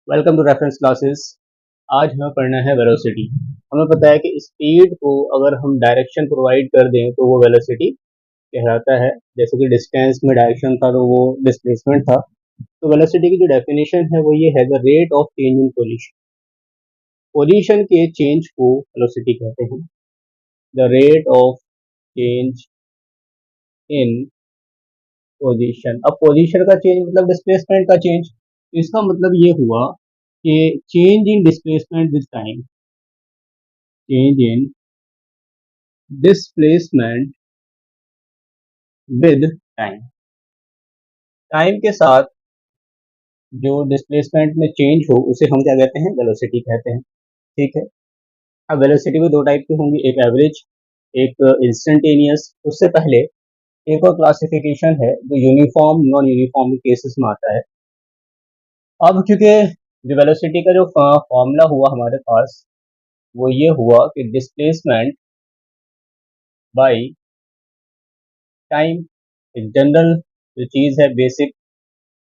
Welcome to reference classes. आज हमें पढ़ना है वेलोसिटी। हमें पता है कि स्पीड को अगर हम डायरेक्शन प्रोवाइड कर दें तो वो वेलोसिटी कहलाता है। जैसे कि डिस्टेंस में डायरेक्शन था तो वो डिस्प्लेसमेंट था। तो वेलोसिटी की जो डेफिनेशन है वो ये है, the rate of change in position. Position के चेंज को वेलोसिटी कहते हैं। The rate of change in position. अब पोजीशन का चेंज मतलब डिस्प्लेसमेंट का चेंज। तो इसका मतलब ये हुआ कि change in displacement with time, change in displacement with time. Time के साथ जो डिस्प्लेसमेंट में चेंज हो उसे हम क्या कहते हैं, वेलोसिटी कहते हैं। ठीक है। अब वेलोसिटी भी दो टाइप की होंगी, एक एवरेज, एक इंस्टेंटेनियस। उससे पहले एक और क्लासिफिकेशन है जो यूनिफॉर्म नॉन यूनिफॉर्म केसेस में आता है। अब क्योंकि जो वेलोसिटी का जो फॉर्मूला हुआ हमारे पास वो ये हुआ कि डिस्प्लेसमेंट बाय टाइम। जनरल जो चीज़ है बेसिक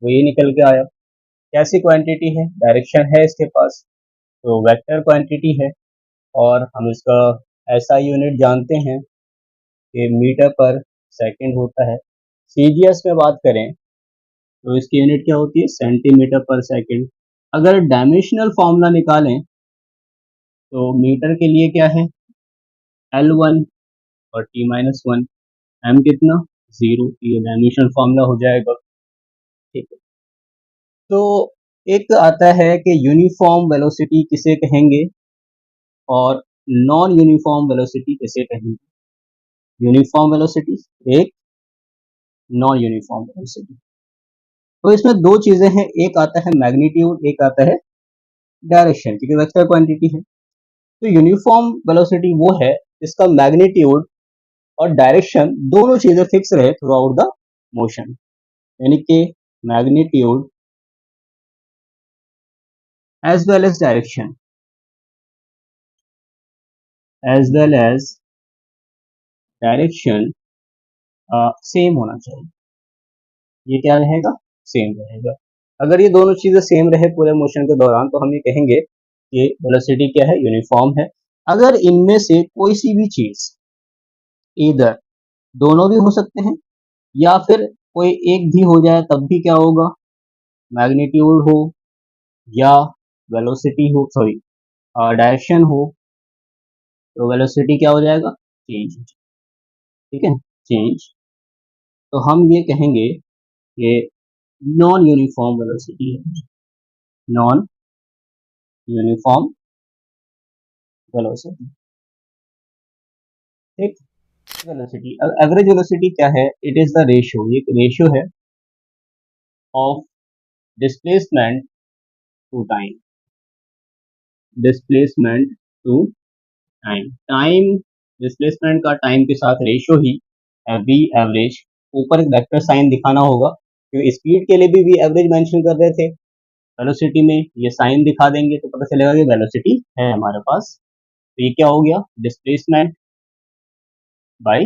वो ये निकल के आया। कैसी क्वांटिटी है, डायरेक्शन है इसके पास, तो वेक्टर क्वांटिटी है। और हम इसका एसआई यूनिट जानते हैं कि मीटर पर सेकंड होता है। सीजीएस में बात करें तो इसकी यूनिट क्या होती है, सेंटीमीटर पर सेकंड। अगर डायमेंशनल फॉर्मूला निकालें तो मीटर के लिए क्या है, L1 और T-1, M कितना, 0। ये डायमेंशनल फॉर्मूला हो जाएगा। ठीक है। तो एक आता है कि यूनिफॉर्म वेलोसिटी किसे कहेंगे और नॉन यूनिफॉर्म वेलोसिटी किसे कहेंगे। यूनिफॉर्म वेलोसिटी एक, नॉन यूनिफॉर्म वेलोसिटी। तो इसमें दो चीजें हैं, एक आता है मैग्नीट्यूड, एक आता है डायरेक्शन, क्योंकि वेक्टर क्वांटिटी है। तो यूनिफॉर्म वेलोसिटी वो है जिसका मैग्नीट्यूड और डायरेक्शन दोनों चीजें फिक्स रहे थ्रू आउट द मोशन। यानी कि magnitude as well as direction, as well as direction same होना चाहिए। ये क्या रहेगा, सेम रहेगा। अगर ये दोनों चीजें सेम रहे पूरे मोशन के दौरान तो हम ये कहेंगे कि वेलोसिटी क्या है, यूनिफॉर्म है। अगर इनमें से कोई सी भी चीज, इधर दोनों भी हो सकते हैं या फिर कोई एक भी हो जाए तब भी क्या होगा, मैग्नीट्यूड हो या वेलोसिटी हो, सॉरी डायरेक्शन हो, तो वेलोसिटी क्या हो जाएगा, चेंज। ठीक है, चेंज। तो हम ये कहेंगे कि नॉन यूनिफॉर्म वेलोसिटी है, नॉन यूनिफॉर्म वेलोसिटी। ठीक। वेलोसिटी, एवरेज वेलोसिटी क्या है, इट इज द रेशियो, ये रेशियो है of displacement to time, displacement to time. Time displacement का टाइम के साथ रेशियो ही वी एवरेज। ऊपर एक वेक्टर साइन दिखाना होगा क्योंकि स्पीड के लिए भी वी एवरेज मेंशन कर रहे थे। वेलोसिटी में ये साइन दिखा देंगे तो पता चलेगा कि वेलोसिटी है हमारे पास। तो ये क्या हो गया, डिस्प्लेसमेंट बाय।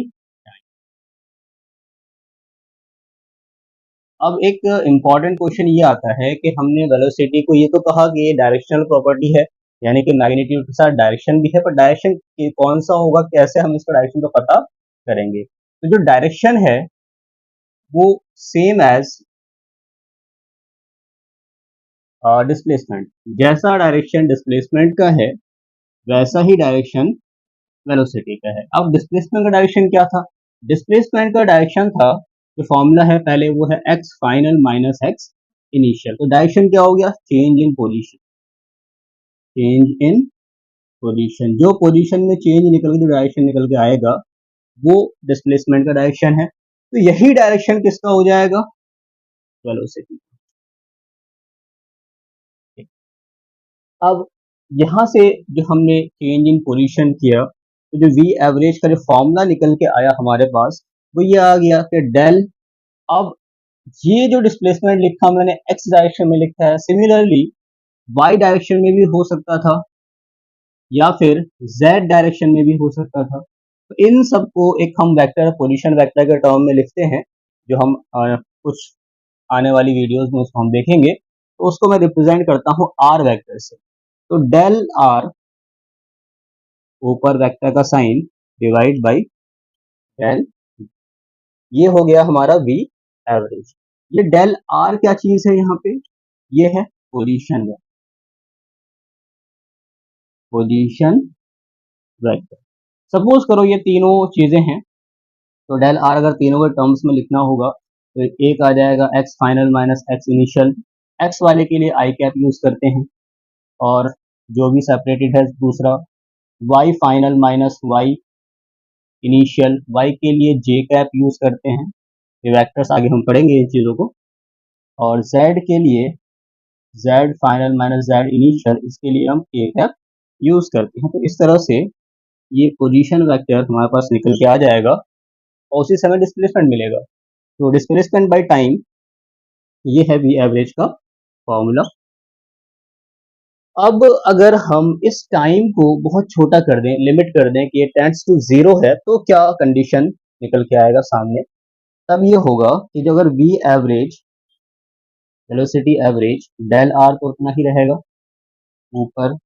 अब एक इम्पॉर्टेंट क्वेश्चन ये आता है कि हमने वेलोसिटी को ये तो कहा कि ये डायरेक्शनल प्रॉपर्टी है, यानी कि मैग्नीट्यूड के साथ डायरेक्शन भी है, पर डायरेक्शन कौन सा होगा, कैसे हम इसका डायरेक्शन को पता करेंगे। तो जो डायरेक्शन है वो सेम एज डिस्प्लेसमेंट। जैसा डायरेक्शन डिस्प्लेसमेंट का है वैसा ही डायरेक्शन वेलोसिटी का है। अब डिस्प्लेसमेंट का डायरेक्शन क्या था, डिस्प्लेसमेंट का डायरेक्शन था, जो फॉर्मूला है पहले वो है x final minus x initial. तो डायरेक्शन क्या हो गया, change in position, change in position. जो पोजीशन में चेंज निकल के जो डायरेक्शन निकल के आएगा वो डिस्प्लेसमेंट का डायरेक्शन है। तो यही डायरेक्शन किसका हो जाएगा, वेलोसिटी। अब यहाँ से जो हमने चेंज इन पोजीशन किया तो जो वी एवरेज का जो फॉर्मूला निकल के आया हमारे पास वो ये आ गया कि डेल। अब ये जो डिस्प्लेसमेंट लिखा मैंने एक्स डायरेक्शन में लिखा है, सिमिलरली वाई डायरेक्शन में भी हो सकता था या फिर जेड डायरेक्शन में भी हो सकता था। तो इन सबको एक हम वेक्टर, पोजीशन वेक्टर के टर्म में लिखते हैं, जो हम कुछ आने वाली वीडियोस में उसको हम देखेंगे। तो उसको मैं रिप्रेजेंट करता हूँ आर वेक्टर से। तो डेल आर, ऊपर वेक्टर का साइन, डिवाइड बाई डेल, ये हो गया हमारा वी एवरेज। ये डेल आर क्या चीज है यहाँ पे, ये है position vector, position vector. Suppose करो ये तीनों चीजें हैं, तो डेल आर अगर तीनों के टर्म्स में लिखना होगा तो एक आ जाएगा x final minus x initial. X वाले के लिए आई कैप यूज करते हैं, और जो भी सेपरेटेड है दूसरा, y final minus y initial, y के लिए जे कैप यूज करते हैं, ये वेक्टर्स आगे हम पढ़ेंगे इन चीज़ों को। और z के लिए z final minus z initial, इसके लिए हम k कैप यूज करते हैं। तो इस तरह से ये पोजीशन वेक्टर हमारे पास निकल के आ जाएगा, और उसी समय डिस्प्लेसमेंट मिलेगा। तो डिस्प्लेसमेंट बाय टाइम, ये है वी एवरेज का फॉर्मूला। अब अगर हम इस टाइम को बहुत छोटा कर दें, लिमिट कर दें कि ये टेंड्स टू जीरो है, तो क्या कंडीशन निकल के आएगा सामने। तब ये होगा कि जो अगर v average, velocity average, del r तो उतना ही रहेगा ऊपर,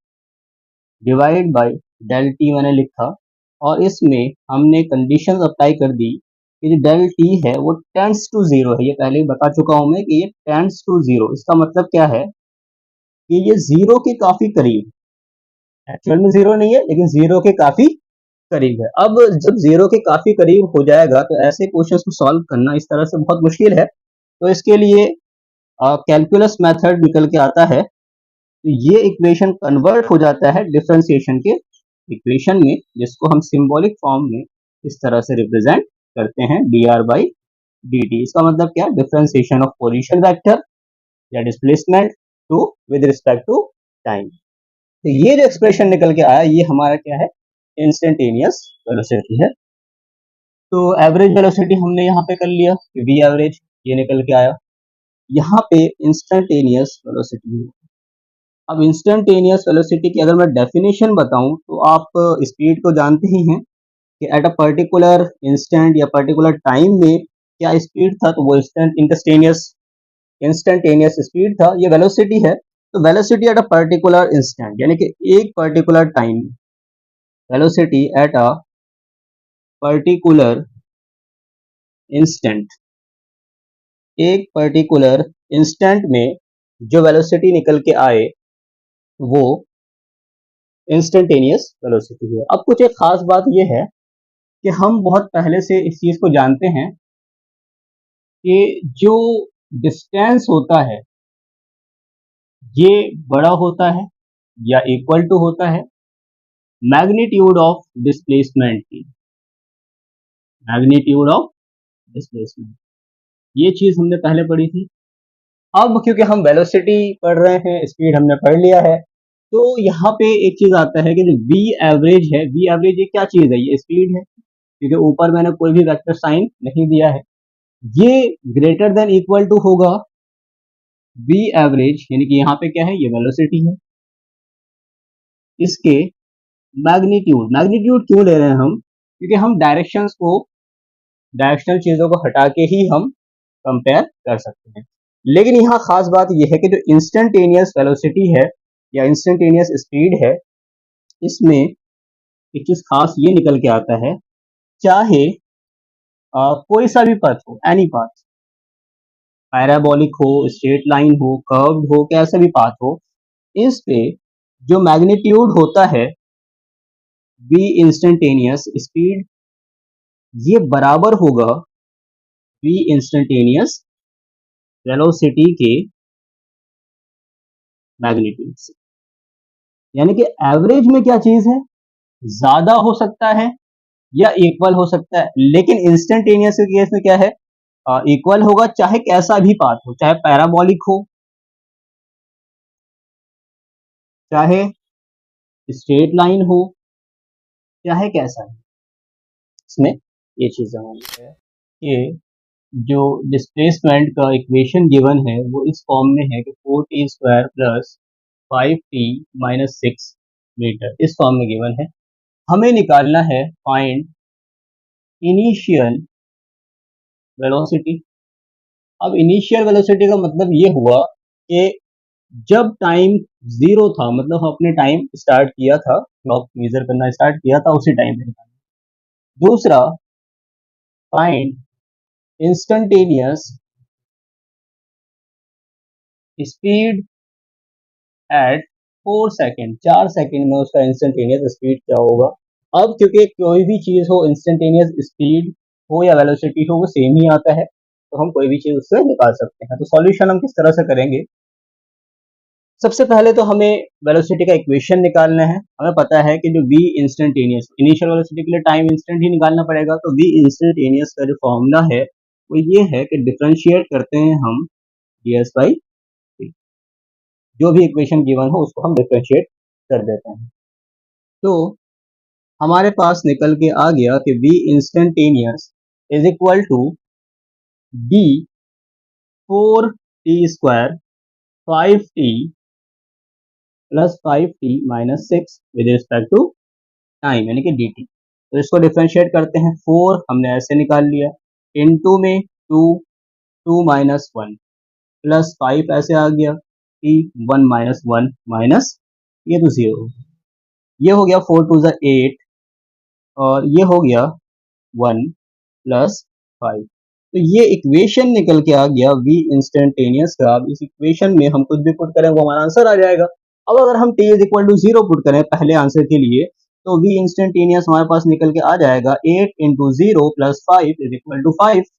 डिवाइड बाय डेल टी मैंने लिखा, और इसमें हमने कंडीशन अप्लाई कर दी कि जो डेल टी है वो टेंड्स टू जीरो है। ये पहले ही बता चुका हूं मैं कि ये टेंड्स टू जीरो, इसका मतलब क्या है कि ये जीरो के काफी करीब, एक्चुअल में जीरो नहीं है लेकिन जीरो के काफी करीब है। अब जब जीरो के काफी करीब हो जाएगा तो ऐसे क्वेश्चंस को सॉल्व करना इस तरह से बहुत मुश्किल है। तो इसके लिए कैलकुलस मेथड निकल के आता है। तो ये इक्वेशन कन्वर्ट हो जाता है डिफरेंशिएशन के इक्वेशन में, जिसको हम सिंबॉलिक फॉर्म में इस तरह से रिप्रेजेंट करते हैं, d r by d t. इसका मतलब क्या, डिफरेंशिएशन ऑफ पोजीशन वेक्टर या displacement to with respect to time. तो ये जो एक्सप्रेशन निकल के आया, ये हमारा क्या है, इंस्टेंटेनियस वेलोसिटी है। तो एवरेज वेलोसिटी हमने यहाँ पे कर लिया, वी एवरेज ये निकल के आया। यहाँ पे इंस्टेंटेनियस वेलोसिटी। अब इंस्टेंटेनियस वेलोसिटी की अगर मैं डेफिनेशन बताऊं, तो आप स्पीड को जानते ही हैं कि एट अ पर्टिकुलर इंस्टेंट या पर्टिकुलर टाइम में क्या स्पीड था, तो वो इंस्टेंटेनियस स्पीड था। ये वेलोसिटी है, तो velocity at a particular instant, यानी कि एक particular time, velocity at a particular instant, एक पर्टिकुलर इंस्टेंट में जो वेलोसिटी निकल के आए वो इंस्टेंटेनियस वेलोसिटी है। अब कुछ एक खास बात यह है कि हम बहुत पहले से इस चीज को जानते हैं कि जो डिस्टेंस होता है ये बड़ा होता है या इक्वल टू होता है मैग्नीट्यूड ऑफ डिस्प्लेसमेंट की, मैग्नीट्यूड ऑफ डिस्प्लेसमेंट। ये चीज हमने पहले पढ़ी थी। अब क्योंकि हम वेलोसिटी पढ़ रहे हैं, स्पीड हमने पढ़ लिया है, तो यहाँ पे एक चीज आता है कि जो वी एवरेज है, वी एवरेज ये क्या चीज है, ये स्पीड है, क्योंकि ऊपर मैंने कोई भी वेक्टर साइन नहीं दिया है। ये ग्रेटर देन इक्वल टू होगा वी एवरेज, यानी कि यहाँ पे क्या है, ये वेलोसिटी है, इसके मैग्नीट्यूड। मैग्नीट्यूड क्यों ले रहे हैं हम, क्योंकि हम डायरेक्शनल चीजों को हटा के ही हम कंपेयर कर सकते हैं। लेकिन यहाँ खास बात यह है कि जो इंस्टेंटेनियस वेलोसिटी है या इंस्टेंटेनियस स्पीड है, इसमें एक चीज खास ये निकल के आता है, चाहे कोई सा भी पथ हो, एनी पाथ, पैराबोलिक हो, स्ट्रेट लाइन हो, कर्व्ड हो, कैसे भी पाथ हो, इस पे जो मैग्नीट्यूड होता है वी इंस्टेंटेनियस स्पीड, ये बराबर होगा वी इंस्टेंटेनियस वेलोसिटी के मैग्नीट्यूड से। यानी कि एवरेज में क्या चीज है, ज्यादा हो सकता है या इक्वल हो सकता है, लेकिन इंस्टेंटेनियस के केस में क्या है, इक्वल होगा, चाहे कैसा भी पाथ हो, चाहे पैराबोलिक हो, चाहे स्ट्रेट लाइन हो, चाहे कैसा भी। इसमें ये चीजें होंगी है कि जो डिस्प्लेसमेंट का इक्वेशन गिवन है वो इस फॉर्म में है कि 4t square plus 5t minus 6 metre, इस फॉर्म में गिवन है। हमें निकालना है फाइंड इनिशियल वेलोसिटी। अब इनिशियल वेलोसिटी का मतलब ये हुआ कि जब टाइम 0 था, मतलब अपने टाइम स्टार्ट किया था, क्लॉक मेजर करना स्टार्ट किया था, उसी टाइम पे निकालना। दूसरा, find instantaneous speed at 4 second, 4 second में उसका इंस्टेंटेनियस स्पीड क्या होगा। अब क्योंकि कोई भी चीज हो, इंस्टेंटेनियस स्पीड हो या वेलोसिटी हो, वो सेम ही आता है, तो हम कोई भी चीज उससे निकाल सकते हैं। तो सॉल्यूशन हम किस तरह से करेंगे। सबसे पहले तो हमें वेलोसिटी का इक्वेशन निकालना है। हमें पता है कि जो v इंस्टेंटेनियस, इनिशियल वेलोसिटी के लिए टाइम इंस्टेंट ही निकालना पड़ेगा। तो v इंस्टेंटेनियस का जो फॉर्मूला है वो ये है कि डिफरेंशिएट करते हैं हम ds बाई t। जो भी इक्वेशन गिवन हो उसको हम डिफरेंशिएट कर देते हैं। तो हमारे पास निकल के आ गया कि v instantaneous is equal to d 4t square 5t plus 5t minus 6 with respect to time, यानी कि dt। तो इसको डिफरेंशिएट करते हैं। 4 हमने ऐसे निकाल लिया, इनटू में 2, 2 माइनस 1 प्लस 5 ऐसे आ गया, t 1 माइनस 1 माइनस ये तो 0, ये हो गया 4 टू ज़ा 8 और ये हो गया 1 प्लस 5। तो ये इक्वेशन निकल के आ गया v इंस्टेंटेनियस का। अब इस इक्वेशन में हम कुछ भी पुट करें वो हमारा आंसर आ जाएगा। अब अगर हम t is equal to 0 put करें पहले आंसर के लिए, तो v इंस्टेंटेनियस हमारे पास निकल के आ जाएगा 8 into 0 plus 5 is equal to 5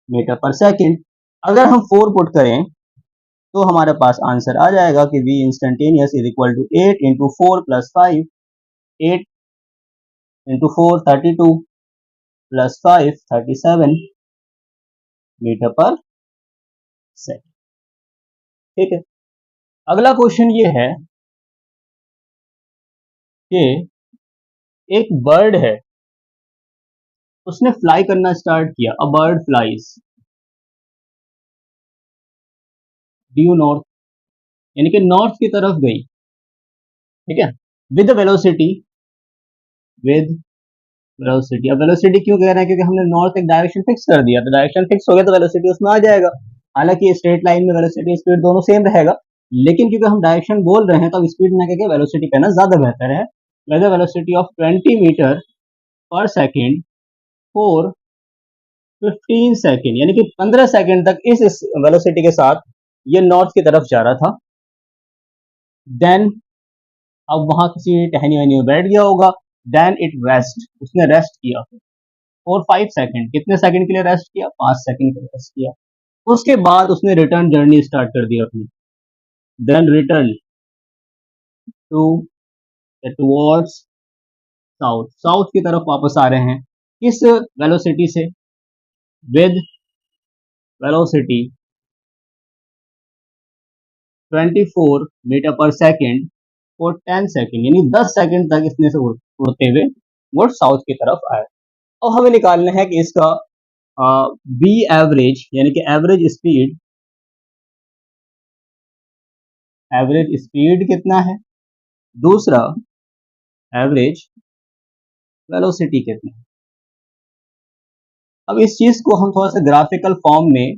metre per second. अगर हम 4 पुट करें तो हमारे पास आंसर आ जाएगा कि v instantaneous is equal to 8 into 4 plus 5, 8 into 4 32 plus 5 37 metre per second. ठीक है, अगला क्वेश्चन ये है कि एक बर्ड है, उसने फ्लाई करना स्टार्ट किया। A bird flies due north, यानी कि नॉर्थ की तरफ गई। ठीक है, विद वेलोसिटी, विद वेलोसिटी। अब वेलोसिटी क्यों कह रहे हैं, क्योंकि हमने नॉर्थ एक डायरेक्शन फिक्स कर दिया, तो डायरेक्शन फिक्स हो गया तो वेलोसिटी उसमें आ जाएगा। हालांकि स्ट्रेट लाइन में वेलोसिटी स्पीड दोनों सेम रहेगा, लेकिन क्योंकि हम डायरेक्शन बोल रहे हैं तो अब स्पीड ना कहकर वेलोसिटी कहना ज्यादा बेहतर है। With velocity of 20 metre per second for 15 second, यानी कि 15 सेकेंड तक इस वेलोसिटी के साथ ये नॉर्थ की तरफ जा रहा था। देन अब वहां किसी टहनी वहनी में बैठ गया होगा। देन इट रेस्ट, उसने रेस्ट किया और 5 सेकेंड, कितने सेकेंड के लिए रेस्ट किया, 5 सेकेंड के लिए रेस्ट किया। उसके बाद उसने रिटर्न जर्नी स्टार्ट कर दी अपनी। Then return to towards south, south की तरफ वापस आ रहे हैं। किस वेलोसिटी से, with velocity 24 metre per second और 10 सेकेंड, यानी 10 सेकेंड तक इसने से उड़ते हुए वो साउथ की तरफ आया। अब हमें निकालना है कि इसका बी एवरेज, यानी कि एवरेज स्पीड कितना है, दूसरा एवरेज वेलोसिटी कितना है। अब इस चीज को हम थोड़ा सा ग्राफिकल फॉर्म में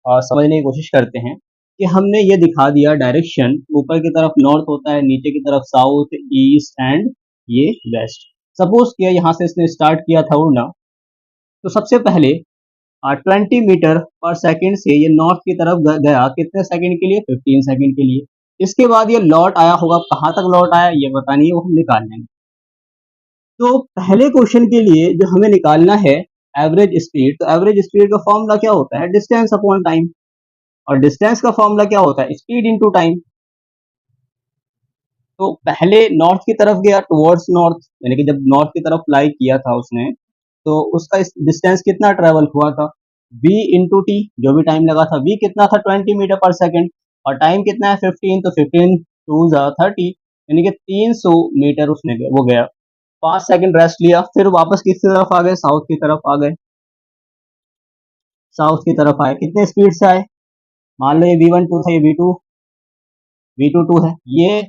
समझने की कोशिश करते हैं कि हमने ये दिखा दिया डायरेक्शन, ऊपर की तरफ नॉर्थ होता है, नीचे की तरफ साउथ, ईस्ट एंड ये वेस्ट। सपोज किया यहाँ से इसने स्टार्ट किया था उड़ना, तो सबसे पहले 20 मीटर पर सेकंड से ये नॉर्थ की तरफ गया, कितने सेकंड के लिए, 15 सेकंड के लिए। इसके बाद ये लौट आया होगा, कहाँ तक लौट आया ये पता नहीं है, वो हम निकाल लेंगे। तो पहले क्वेश्चन के लिए जो हमें निकालना है एवरेज स्पीड, तो एवरेज स्पीड का फॉर्मूला क्या होता है, डिस्टेंस अपॉन टाइम। और डिस्टेंस का फॉर्मूला क्या होता है, स्पीड इनटू टाइम। तो पहले नॉर्थ की तरफ गया, टुवर्ड्स नॉर्थ, यानी कि जब नॉर्थ की तरफ फ्लाई किया था उसने, तो उसका डिस्टेंस कितना ट्रेवल हुआ था, v इंटू टी, जो भी टाइम लगा था। v कितना था, 20 मीटर पर सेकेंड, और टाइम कितना है 15, तो 15 टू 30, यानी कि 300 मीटर उसने वो गया। 5 सेकेंड रेस्ट लिया, फिर वापस किस तरफ आ गए, साउथ की तरफ आ गए। साउथ की तरफ आए, कितने स्पीड से आए, मान लो ये v1 2 था, ये v2 है, ये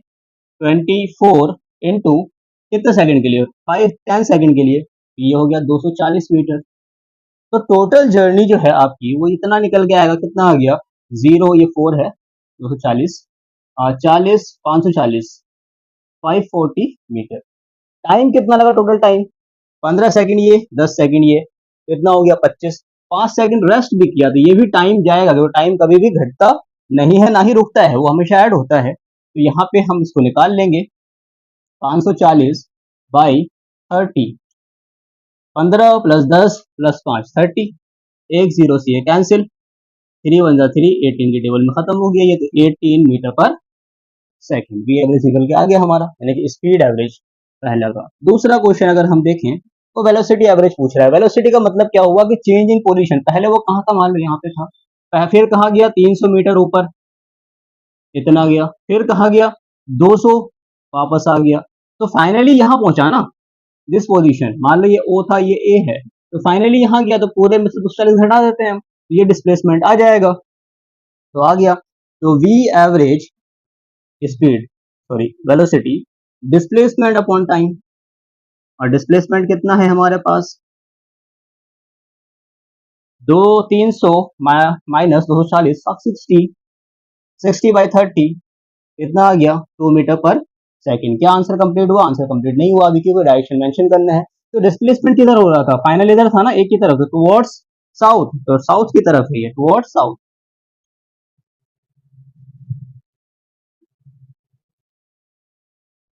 24 इंटू कितने सेकंड के लिए, 10 सेकंड के लिए, ये हो गया 240 मीटर। तो टोटल जर्नी जो है आपकी वो इतना निकल के आएगा, कितना आ गया, 0 ये 4 है, 240, 40, 540, 540 मीटर। टाइम कितना लगा टोटल टाइम? 15 सेकंड ये, 10 सेकंड ये, कितना हो गया 25। 5 सेकंड रेस्ट भी किया तो ये भी टाइम जाएगा, क्योंकि टाइम कभी भी घटता नहीं है, ना ही रुकता है, वो हमेशा ऐड होता है। तो यहाँ पे हम इसको निकाल लेंगे, 540 बाई 30, 15 प्लस 10 प्लस 5 30, एक जीरो से ये कैंसिल, 3 1 जा 3, 18 के टेबल में खत्म हो गया ये, तो 18 मीटर पर सेकंड भी एवरेज निकल के आ गया हमारा, यानी कि स्पीड एवरेज पहला का। दूसरा क्वेश्चन अगर हम देखें तो वेलोसिटी एवरेज पूछ रहा है। वेलोसिटी का मतलब क्या हुआ कि चेंज इन पोजीशन, पहले वो कहाँ था, मान लो यहाँ पे था, फिर कहाँ गया 300 मीटर ऊपर, इतना गया, फिर कहाँ गया 200, वापस आ गया, तो फाइनली यहाँ पहुंचा ना, दिस पोजीशन, मान लो ये ओ था, ये ए है, तो फाइनली यहाँ गया, तो पूरे में से 240 घटा देते हैं हम, ये डिस्प्लेसमेंट आ जाएगा, तो आ गया। तो v average speed, sorry velocity, displacement upon time, और डिस्प्लेसमेंट कितना है हमारे पास, 300 माइनस 240, 60 बाई 30, कितना आ गया 2 मीटर पर सेकंड। क्या आंसर कंप्लीट हुआ? आंसर कंप्लीट नहीं हुआ, अभी क्योंकि डायरेक्शन मेंशन करना है। तो डिस्प्लेसमेंट किधर हो रहा था, फाइनल इधर था ना, एक की तरफ, टुवर्ड्स साउथ, तो साउथ की तरफ है ये, टुवर्ड्स साउथ।